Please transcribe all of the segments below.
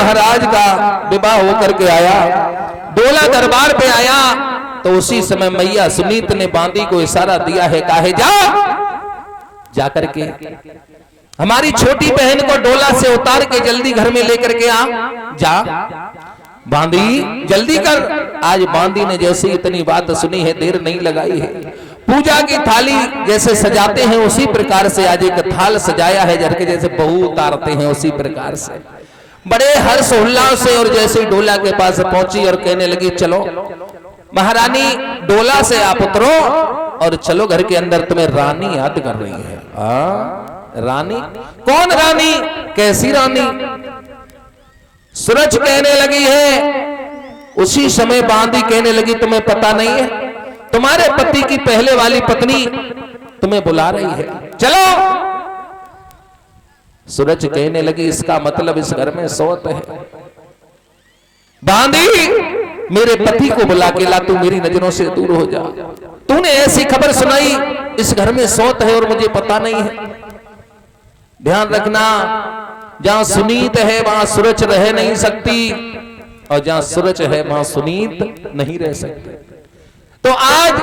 महाराज का विवाह होकर के आया, डोला दरबार पे आया, तो उसी समय मैया सुनीत ने बांदी को इशारा दिया है, कहा है जा करके हमारी छोटी बहन को डोला से उतार के जल्दी घर में लेकर के आ जा, बांदी जल्दी कर। आज बांदी ने जैसे इतनी बात सुनी है, देर नहीं लगाई है, पूजा की थाली जैसे सजाते हैं उसी प्रकार से आज एक थाल सजाया है, जैसे जैसे बहू उतारते हैं उसी प्रकार से बड़े हर्ष उल्लास से। और जैसे डोला के पास पहुंची और कहने लगी, चलो महारानी डोला से आप उतरो और चलो घर के अंदर, तुम्हें रानी याद कर रही है। रानी? कौन रानी? कैसी रानी? सूरज कहने लगी है। उसी समय बांदी कहने लगी, तुम्हें पता नहीं है, तुम्हारे पति की पहले वाली पत्नी तुम्हें बुला रही है, चलो। सूरज कहने लगी, इसका मतलब इस घर में सौत है। बांदी, मेरे पति को बुला के ला, तू मेरी नजरों से दूर हो जा। तूने ऐसी खबर सुनाई, इस घर में सौत है और मुझे पता नहीं है। ध्यान रखना, जहां सुनीत है वहां सूरज रह नहीं सकती, और जहां सूरज है वहां सुनीत नहीं रह सकती। तो आज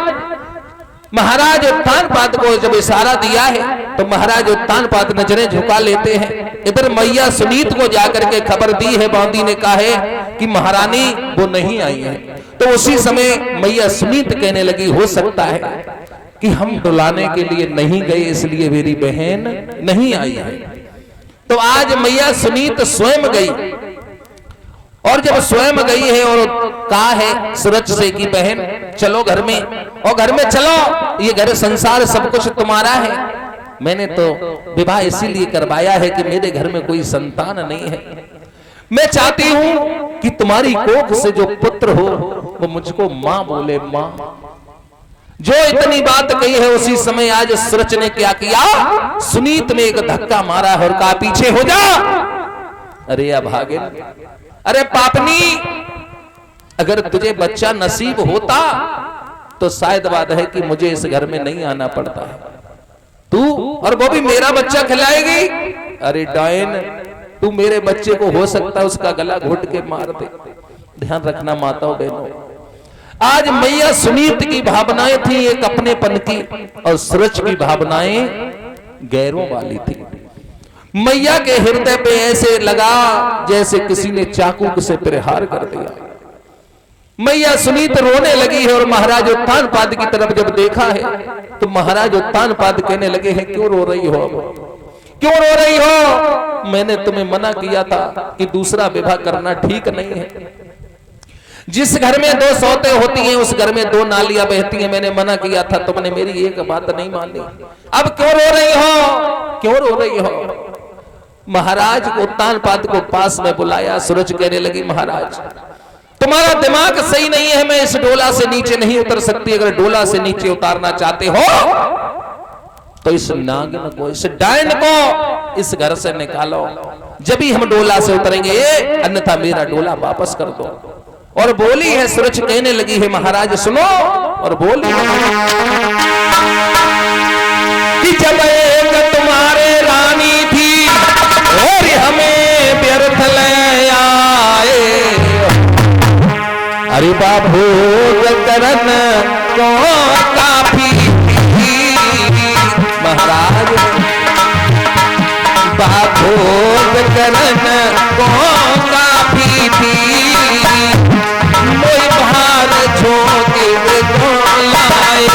महाराज उत्तानपाद को जब इशारा दिया है, तो महाराज उत्तानपाद नजरें झुका लेते हैं। इधर मैया सुनीत को जाकर के खबर दी है, बांदी ने कहा है कि महारानी वो नहीं आई है। तो उसी समय मैया सुनीत कहने लगी, हो सकता है कि हम डुलाने के लिए नहीं गए, इसलिए मेरी बहन नहीं आई है। तो आज मैया सुनीत स्वयं गई, और जब स्वयं गई है और कहा है सूरज से कि बहन चलो घर में, और घर में चलो, ये घर संसार सब कुछ तुम्हारा है। मैंने तो विवाह इसीलिए करवाया है कि मेरे घर में कोई संतान नहीं है। मैं चाहती हूं कि तुम्हारी कोख से जो पुत्र हो वो मुझको मां बोले, मां। जो इतनी बात कही है, उसी समय आज सूरज ने क्या किया, सुनीत ने एक धक्का मारा और कहा, पीछे हो जा। अरे अभागिन, अरे पापनी, अगर तुझे बच्चा नसीब होता तो शायद बात है कि मुझे इस घर में नहीं आना पड़ता। तू और वो भी मेरा बच्चा खिलाएगी? अरे डायन, तू मेरे बच्चे को हो सकता है उसका गला घोट के मार दे। ध्यान रखना माताओं बहनों, आज मैया सुनीत की भावनाएं थी एक अपनेपन की, और सूरज की भावनाएं गैरों वाली थी। मैया के हृदय पे ऐसे लगा जैसे किसी ने चाकू से प्रहार कर दिया। मैया सुनीत रोने लगी है, और महाराज उत्तानपाद की तरफ जब देखा है तो महाराज उत्तानपाद कहने लगे हैं, क्यों रो रही हो, क्यों रो रही हो? मैंने तुम्हें मना किया था कि दूसरा विवाह करना ठीक नहीं है। जिस घर में दो सौतें होती हैं उस घर में दो नालियां बहती हैं। मैंने मना किया था, तुमने मेरी एक बात नहीं मानी। अब क्यों रो रही हो, क्यों रो रही हो? महाराज उत्तानपाद को पास में बुलाया। सूरज कहने लगी, महाराज तुम्हारा दिमाग सही नहीं है, मैं इस डोला से नीचे नहीं उतर सकती। अगर डोला से नीचे उतारना चाहते हो तो इस नागिन को, इस डायन को इस घर से निकालो, जब भी हम डोला से उतरेंगे, अन्यथा मेरा डोला वापस कर दो। और बोली है, सूरज कहने लगी है, महाराज सुनो, और बोली कि जब एक तुम्हारे रानी थी और हमें व्यर्थ ले आए, अरे बाबू करन को काफी थी। महाराज बाबू करन को काफी थी, मोई भार छोके को लाए।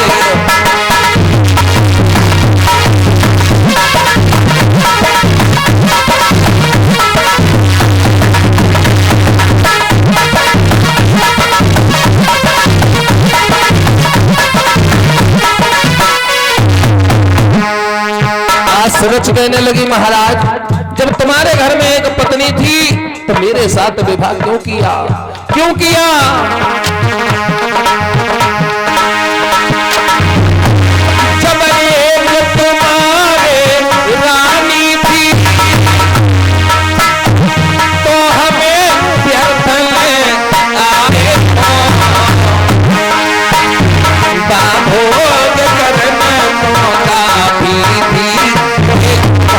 सूरज कहने लगी, महाराज जब तुम्हारे घर में एक पत्नी थी तो मेरे साथ विवाह क्यों किया, क्यों किया? जब एक तुम्हारे रानी थी तो हमें व्यर्थ में आए, बाभोग करना काफी थी,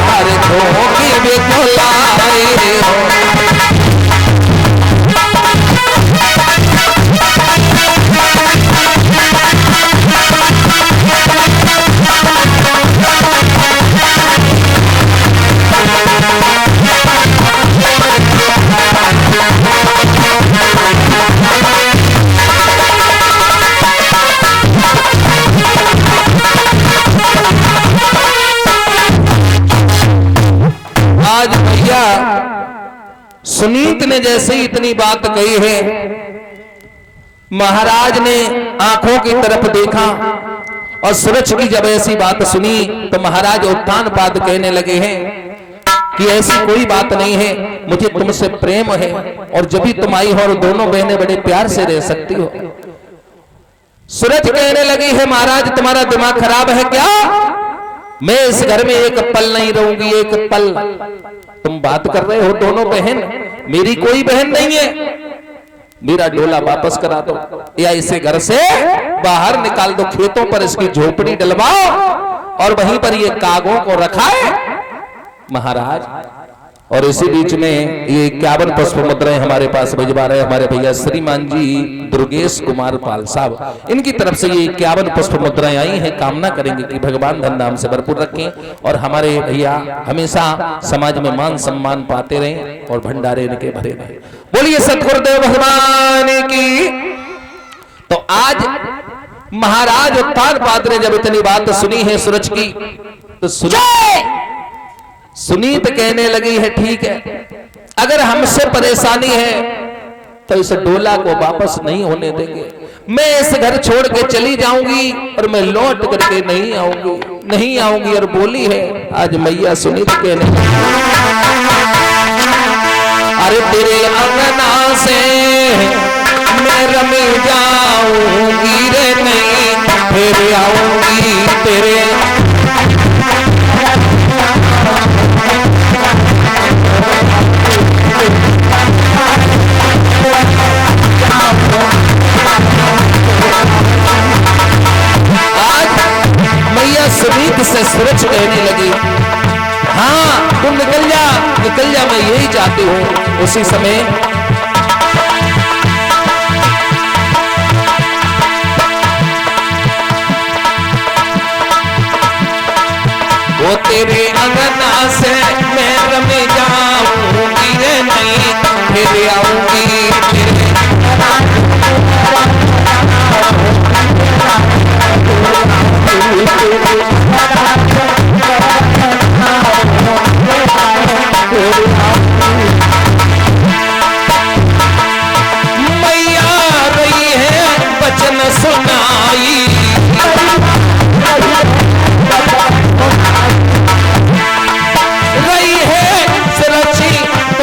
हर धोखे में बुलाए हो। सुनीत ने जैसे ही इतनी बात कही है, महाराज ने आंखों की तरफ देखा और सूरज की जब ऐसी बात सुनी तो महाराज उत्थान पाद कहने लगे हैं कि ऐसी कोई बात नहीं है, मुझे तुमसे प्रेम है और जब भी तुम आई हो और दोनों बहनें बड़े प्यार से रह सकती हो। सूरज कहने लगी है, महाराज तुम्हारा दिमाग खराब है क्या? मैं इस घर में एक पल नहीं रहूंगी, एक पल। तुम बात कर रहे हो दोनों बहन, मेरी कोई बहन नहीं है। मेरा डोला वापस करा दो या इसे घर से बाहर निकाल दो, खेतों पर इसकी झोपड़ी डलवाओ और वहीं पर ये कागों को रखाए महाराज। और इसी बीच में ये 51 पुष्प मुद्राएं हमारे पास भिजवा रहे हमारे भैया श्रीमान जी दुर्गेश कुमार पाल साहब, इनकी तरफ से ये 51 पुष्प मुद्राएं आई हैं। कामना करेंगे कि भगवान धन धाम से भरपूर रखें और हमारे भैया हमेशा समाज में मान सम्मान पाते रहें और भंडारे इनके भरे रहें। बोलिए सतगुरुदेव भगवान की। तो आज महाराज उत्थान पाद ने जब इतनी बात सुनी है सूरज की, तो सुनीत कहने लगी है, ठीक है, अगर हमसे परेशानी है तो इस डोला को वापस नहीं होने देंगे। मैं इस घर छोड़ के चली जाऊंगी और मैं लौट करके नहीं आऊंगी। और बोली है आज मैया सुनीत कहने लगी, अरे तेरे अंगना से मैं रमी जाऊंगी रे, नहीं फिर आऊंगी तेरे। सुनीत से सूरज कहने लगी, हाँ तुम निकल जा, मैं यही चाहती हूं। उसी समय वो तेरे अंगना से मैं रमी जाऊंगी रे, नहीं फिर आऊंगी तेरे। मैया रही है वचन सुनाई, रही है सच्ची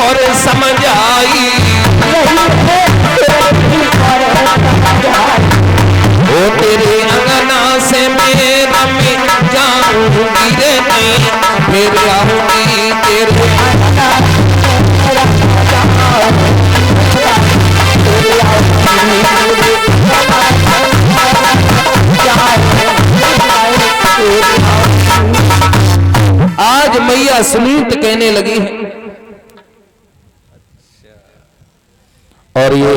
और समझ आई। वो तेरे अंगना से मैं रमी जाऊंगी रे, नहीं फिर आऊंगी तेरे। आज मैया सुनीत कहने लगी है और ये